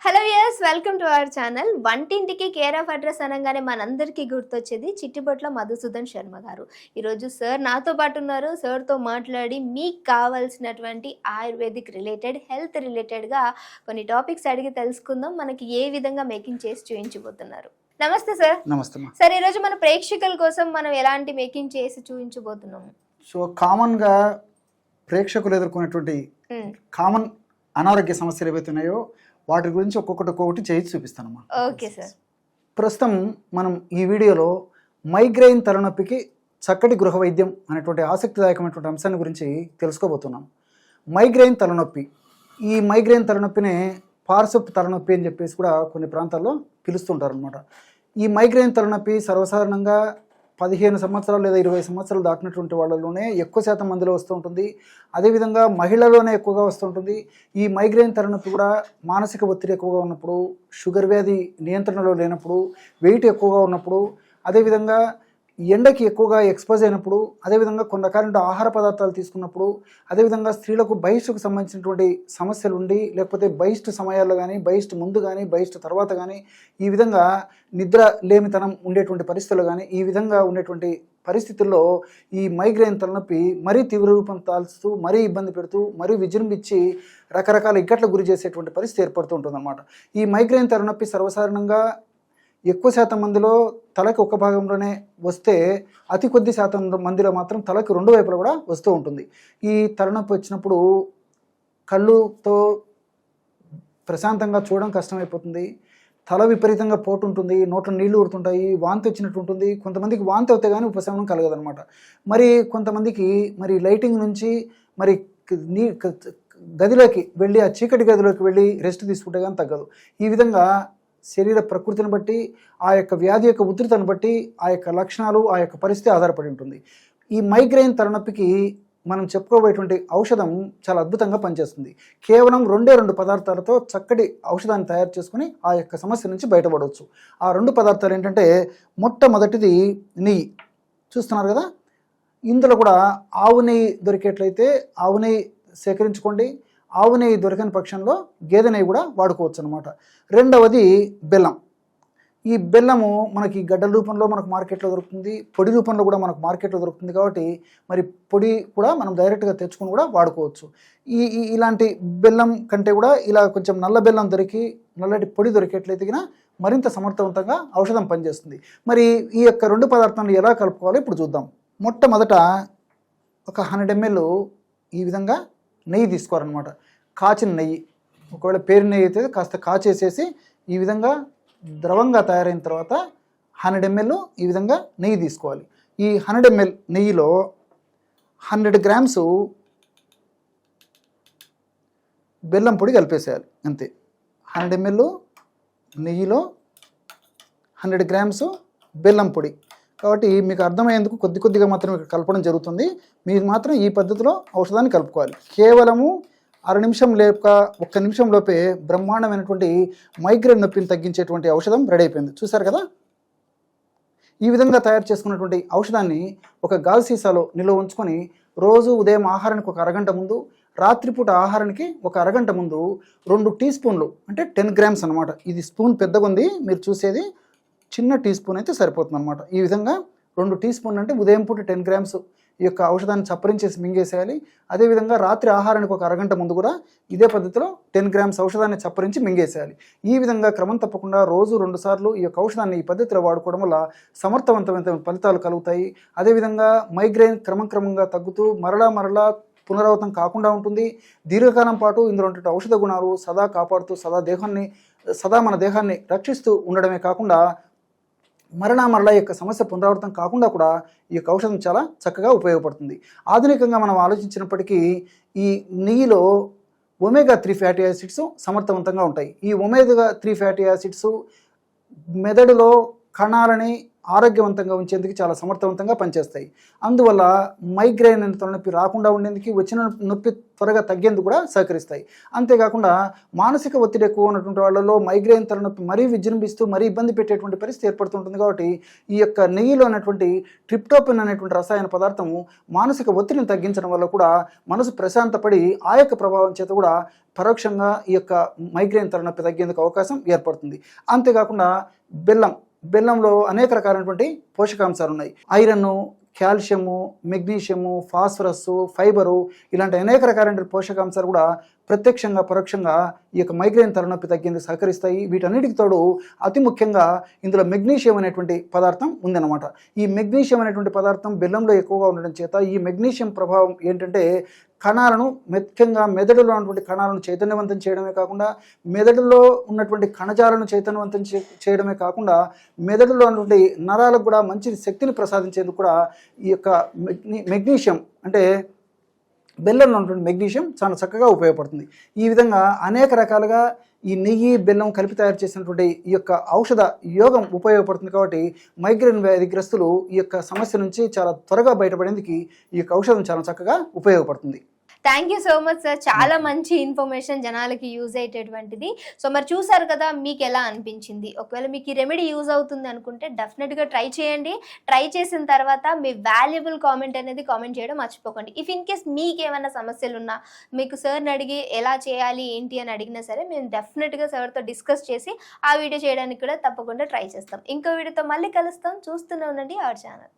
Hello yes welcome to our channel. వంటింటికి care of address అనగానే మనందరికీ గుర్తొచ్చేది చిట్టిబొట్ల మధుసూదన్ శర్మ గారు. ఈరోజు సార్ నాతో పాటు ఉన్నారు. సార్తో మాట్లాడి మీకు కావాల్సినటువంటి ఆయుర్వేదిక్ రిలేటెడ్, హెల్త్ రిలేటెడ్గా కొన్ని టాపిక్స్ అడిగి తెలుసుకుందాం. మనకి ఏ విధంగా మేకింగ్ చేసి చూపించబోతున్నారు. నమస్తే సార్. నమస్తే. సార్, ఈరోజు మన ప్రేక్షకుల కోసం మనం ఎలాంటి మేకింగ్ చేసి చూపించబోతున్నాము? సో కామన్గా ప్రేక్షకులు ఎదుర్కొనేటువంటి కామన్ అనారోగ్య సమస్యలు ఏవైతే ఉన్నాయో వాటి గురించి ఒక్కొక్కటి చేసి చూపిస్తానమ్మా. Okay sir. ప్రస్తుతం మనం ఈ వీడియోలో మైగ్రెయిన్ తలనొప్పికి చక్కటి గృహ వైద్యం అనేటువంటి ఆసక్తిదాయకమైనటువంటి అంశాన్ని గురించి తెలుసుకోబోతున్నాం. మైగ్రెయిన్ తలనొప్పి, ఈ మైగ్రెయిన్ తలనొప్పినే పార్శ్వపు తలనొప్పి అని చెప్పేసి కూడా కొన్ని ప్రాంతాల్లో పిలుస్తుంటారు అనమాట. ఈ మైగ్రెయిన్ తలనొప్పి సర్వసాధారణంగా 15 సంవత్సరాలు లేదా 20 సంవత్సరాలు దాటినటువంటి వాళ్ళలోనే ఎక్కువ శాతం మందిలో వస్తూ ఉంటుంది. అదేవిధంగా మహిళల్లోనే ఎక్కువగా వస్తుంటుంది. ఈ మైగ్రెయిన్ తలనొప్పి కూడా మానసిక ఒత్తిడి ఎక్కువగా ఉన్నప్పుడు, షుగర్ వ్యాధి నియంత్రణలో లేనప్పుడు, వెయిట్ ఎక్కువగా ఉన్నప్పుడు, అదేవిధంగా ఎండకి ఎక్కువగా ఎక్స్పోజ్ అయినప్పుడు, అదేవిధంగా కొన్ని రకాల ఆహార పదార్థాలు తీసుకున్నప్పుడు, అదేవిధంగా స్త్రీలకు బహిష్టుకు సంబంధించినటువంటి సమస్యలు ఉండి, లేకపోతే బహిష్టు సమయాల్లో కానీ, బహిష్టు ముందు కానీ, బహిష్టు తర్వాత కానీ, ఈ విధంగా నిద్ర లేమితనం ఉండేటువంటి పరిస్థితుల్లో కానీ, ఈ విధంగా ఉండేటువంటి పరిస్థితుల్లో ఈ మైగ్రెయిన్ తలనొప్పి మరీ తీవ్ర రూపం తాల్చుతూ, మరీ ఇబ్బంది పెడుతూ, మరీ విజృంభించి రకరకాల ఇక్కట్ల గురి చేసేటువంటి పరిస్థితి ఏర్పడుతూ ఉంటుందన్నమాట. ఈ మైగ్రెయిన్ తలనొప్పి సర్వసాధారణంగా ఎక్కువ శాతం మందిలో తలకి ఒక భాగంలోనే వస్తే, అతి కొద్ది శాతం మందిలో మాత్రం తలకి రెండు వైపులా కూడా వస్తూ ఉంటుంది. ఈ తలనొప్పి వచ్చినప్పుడు కళ్ళుతో ప్రశాంతంగా చూడడం కష్టమైపోతుంది, తల విపరీతంగా పోటు ఉంటుంది, నోట్లో నీళ్లు ఊరుతుంటాయి, వాంతి వచ్చినట్టు ఉంటుంది. కొంతమందికి వాంతి అవుతే కానీ ఉపశమనం కలగదనమాట. మరి కొంతమందికి మరి లైటింగ్ నుంచి మరి గదిలోకి వెళ్ళి, ఆ చీకటి గదిలోకి వెళ్ళి రెస్ట్ తీసుకుంటే కానీ తగ్గదు. ఈ విధంగా శరీర ప్రకృతిని బట్టి, ఆ యొక్క వ్యాధి యొక్క ఉధృతిని బట్టి, ఆ యొక్క లక్షణాలు, ఆ యొక్క పరిస్థితి ఆధారపడి ఉంటుంది. ఈ మైగ్రెయిన్ తలనొప్పికి మనం చెప్పుకోబోయేటువంటి ఔషధం చాలా అద్భుతంగా పనిచేస్తుంది. కేవలం 2 పదార్థాలతో చక్కటి ఔషధాన్ని తయారు చేసుకుని ఆ యొక్క సమస్య నుంచి బయటపడవచ్చు. ఆ 2 పదార్థాలు ఏంటంటే, మొట్టమొదటిది నెయ్యి. చూస్తున్నారు కదా, ఇందులో కూడా ఆవు నెయ్యి దొరికేట్లయితే ఆవు నెయ్యి సేకరించుకోండి. ఆవు నెయ్యి దొరికని పక్షంలో గేదె నెయ్యి కూడా వాడుకోవచ్చు అనమాట. రెండవది బెల్లం. ఈ బెల్లము మనకి గడ్డల రూపంలో మనకు మార్కెట్లో దొరుకుతుంది, పొడి రూపంలో కూడా మనకు మార్కెట్లో దొరుకుతుంది. కాబట్టి మరి పొడి కూడా మనం డైరెక్ట్గా తెచ్చుకొని కూడా వాడుకోవచ్చు. ఇలాంటి బెల్లం కంటే కూడా ఇలా కొంచెం నల్ల బెల్లం దొరికి, నల్లటి పొడి దొరికేట్లయితే మరింత సమర్థవంతంగా ఔషధం పనిచేస్తుంది. మరి ఈ యొక్క 2 పదార్థాలను ఎలా కలుపుకోవాలో ఇప్పుడు చూద్దాం. మొట్టమొదట ఒక 100 ml ఈ విధంగా నెయ్యి తీసుకోవాలన్నమాట. కాచిన నెయ్యి, ఒకవేళ పేరు నెయ్యి అయితే కాస్త కాచేసేసి ఈ విధంగా ద్రవంగా తయారైన తర్వాత 100 ml ఈ విధంగా నెయ్యి తీసుకోవాలి. ఈ 100 ml నెయ్యిలో 100 grams బెల్లం పొడి కలిపేసేయాలి, అంతే. 100 ml నెయ్యిలో 100 grams బెల్లం పొడి. కాబట్టి మీకు అర్థమయ్యేందుకు కొద్దిగా మాత్రం ఇక్కడ కలపడం జరుగుతుంది. మీరు మాత్రం ఈ పద్ధతిలో ఔషధాన్ని కలుపుకోవాలి. కేవలము 1/2 నిమిషం లేక 1 నిమిషం లోపే బ్రహ్మాండమైనటువంటి మైగ్రేన్ నొప్పిని తగ్గించేటువంటి ఔషధం రెడీ అయిపోయింది. చూసారు కదా. ఈ విధంగా తయారు చేసుకున్నటువంటి ఔషధాన్ని ఒక గాజు సీసాలో నిల్వ ఉంచుకొని రోజు ఉదయం ఆహారానికి ఒక అరగంట ముందు, రాత్రిపూట ఆహారానికి ఒక అరగంట ముందు 2 టీ స్పూన్లు, అంటే 10 grams అనమాట. ఇది స్పూన్ పెద్దగా ఉంది, మీరు చూసేది చిన్న టీ స్పూన్ అయితే సరిపోతుంది అనమాట. ఈ విధంగా 2 టీ స్పూన్లు అంటే ఉదయం పూట 10 grams ఈ యొక్క ఔషధాన్ని చప్పరించేసి మింగేసేయాలి. అదేవిధంగా రాత్రి ఆహారానికి ఒక అరగంట ముందు కూడా ఇదే పద్ధతిలో 10 grams ఔషధాన్ని చప్పరించి మింగేసేయాలి. ఈ విధంగా క్రమం తప్పకుండా రోజు 2 సార్లు ఈ యొక్క ఔషధాన్ని ఈ పద్ధతిలో వాడుకోవడం వల్ల సమర్థవంతమైన ఫలితాలు కలుగుతాయి. అదేవిధంగా మైగ్రేన్ క్రమంగా తగ్గుతూ మరలా పునరావృతం కాకుండా ఉంటుంది. దీర్ఘకాలం పాటు ఇందులో ఉండే ఔషధ గుణాలు సదా కాపాడుతూ, సదా మన దేహాన్ని రక్షిస్తూ ఉండడమే కాకుండా మరలా యొక్క సమస్య పునరావృతం కాకుండా కూడా ఈ యొక్క ఔషధం చాలా చక్కగా ఉపయోగపడుతుంది. ఆధునికంగా మనం ఆలోచించినప్పటికీ ఈ నెయ్యిలో omega-3 ఫ్యాటీ యాసిడ్స్ సమర్థవంతంగా ఉంటాయి. ఈ omega-3 ఫ్యాటీ యాసిడ్స్ మెదడులో కణాలని ఆరోగ్యవంతంగా ఉంచేందుకు చాలా సమర్థవంతంగా పనిచేస్తాయి. అందువల్ల మైగ్రేన్ అనే తలనొప్పి రాకుండా ఉండేందుకు, వచ్చిన నొప్పి త్వరగా తగ్గేందుకు కూడా సహకరిస్తాయి. అంతేకాకుండా మానసిక ఒత్తిడి ఎక్కువ ఉన్నటువంటి వాళ్ళలో మైగ్రేన్ తలనొప్పి మరీ విజృంభిస్తూ మరీ ఇబ్బంది పెట్టేటువంటి పరిస్థితి ఏర్పడుతుంటుంది. కాబట్టి ఈ యొక్క నెయ్యిలో ఉన్నటువంటి ట్రిప్టోఫాన్ అనేటువంటి రసాయన పదార్థము మానసిక ఒత్తిడిని తగ్గించడం వల్ల కూడా మనసు ప్రశాంతపడి ఆ యొక్క ప్రభావం చేత కూడా పరోక్షంగా ఈ యొక్క మైగ్రేన్ తలనొప్పి తగ్గేందుకు అవకాశం ఏర్పడుతుంది. అంతేకాకుండా బెల్లంలో అనేక రకాలైనటువంటి పోషకాంశాలు ఉన్నాయి. Iron, calcium, magnesium, phosphorus, fibre ఇలాంటి అనేక రకాలైన పోషకాంశాలు కూడా ప్రత్యక్షంగా పరోక్షంగా ఈ యొక్క మైగ్రేన్ తలనొప్పి తగ్గేందుకు సహకరిస్తాయి. వీటన్నిటికి తోడు అతి ముఖ్యంగా ఇందులో మెగ్నీషియం అనేటువంటి పదార్థం ఉందన్నమాట. ఈ మెగ్నీషియం అనేటువంటి పదార్థం బెల్లంలో ఎక్కువగా ఉండడం చేత ఈ మెగ్నీషియం ప్రభావం ఏంటంటే కణాలను ముఖ్యంగా మెదడులో ఉన్నటువంటి కణాలను చైతన్యవంతం చేయడమే కాకుండా, మెదడులో ఉన్నటువంటి కణజాలను చైతన్యవంతం చేయడమే కాకుండా, మెదడులో ఉన్నటువంటి నరాలకు కూడా మంచి శక్తిని ప్రసాదించేందుకు కూడా ఈ యొక్క మెగ్నీషియం అంటే బెల్లంలో ఉన్నటువంటి మెగ్నీషియం చాలా చక్కగా ఉపయోగపడుతుంది. ఈ విధంగా అనేక రకాలుగా ఈ నెయ్యి, బెల్లం కలిపి తయారు చేసినటువంటి ఈ యొక్క ఔషధ యోగం ఉపయోగపడుతుంది. కాబట్టి మైగ్రేన్ వ్యాధిగ్రస్తులు ఈ యొక్క సమస్య నుంచి చాలా త్వరగా బయటపడేందుకు ఈ యొక్క ఔషధం చాలా చక్కగా ఉపయోగపడుతుంది. Thank you so much sir. చాలా మంచి ఇన్ఫర్మేషన్ జనాలకి యూజ్ అయ్యేటటువంటిది. సో మరి చూసారు కదా, మీకు ఎలా అనిపించింది? ఒకవేళ మీకు ఈ రెమెడీ యూజ్ అవుతుంది అనుకుంటే డెఫినెట్గా ట్రై చేయండి. ట్రై చేసిన తర్వాత మీ వాల్యుబుల్ కామెంట్ అనేది కామెంట్ చేయడం మర్చిపోకండి. ఇఫ్ ఇన్ కేస్ మీకు ఏమైనా సమస్యలు ఉన్నా, మీకు సార్ని అడిగి ఎలా చేయాలి ఏంటి అని అడిగినా సరే మేము డెఫినెట్గా సార్తో డిస్కస్ చేసి ఆ వీడియో చేయడానికి కూడా తప్పకుండా ట్రై చేస్తాం. ఇంకో వీడియోతో మళ్ళీ కలుస్తాం. చూస్తూనే ఉండండి అవర్ ఛానల్.